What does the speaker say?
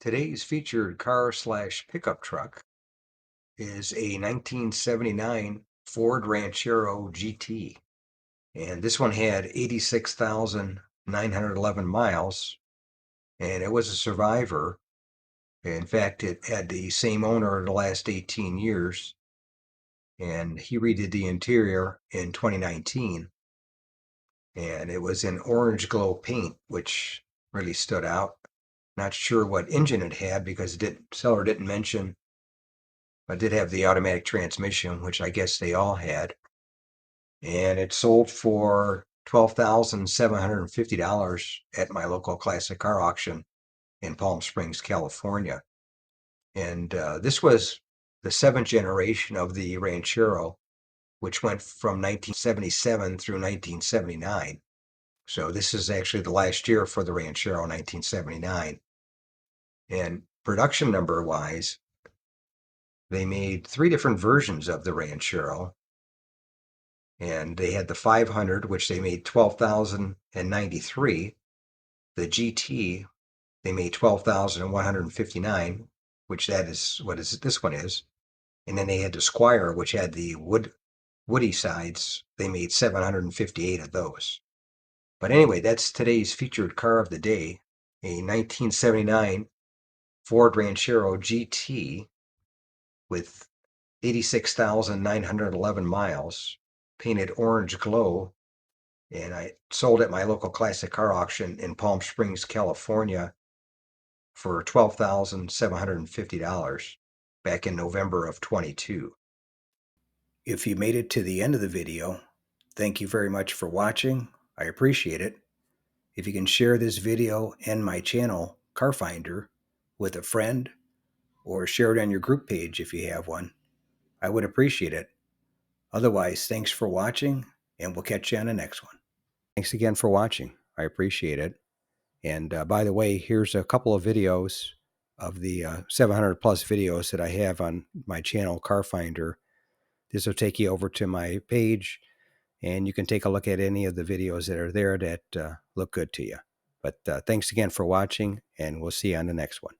Today's featured car slash pickup truck is a 1979 Ford Ranchero GT. And this one had 86,911 miles, and it was a survivor. In fact, it had the same owner the last 18 years, and he redid the interior in 2019. And it was in orange glow paint, which really stood out. Not sure what engine it had because seller didn't mention. I did have the automatic transmission, which I guess they all had. And it sold for $12,750 at my local classic car auction in Palm Springs, California. And this was the seventh generation of the Ranchero, which went from 1977 through 1979. So this is actually the last year for the Ranchero, 1979. And production number wise, they made three different versions of the Ranchero. And they had the 500, which they made 12,093. The GT, they made 12,159, which that is what this one is. And then they had the Squire, which had the woody sides. They made 758 of those. But anyway, that's today's featured car of the day, a 1979 Ford Ranchero GT with 86,911 miles, painted orange glow, and I sold at my local classic car auction in Palm Springs, California for $12,750 back in November of 22. If you made it to the end of the video, thank you very much for watching. I appreciate it. If you can share this video and my channel, Car Finder, with a friend, or share it on your group page if you have one, I would appreciate it. Otherwise, thanks for watching, and we'll catch you on the next one. Thanks again for watching. I appreciate it. And by the way, here's a couple of videos of the 700 plus videos that I have on my channel, Car Finder. This will take you over to my page, and you can take a look at any of the videos that are there that look good to you. But thanks again for watching, and we'll see you on the next one.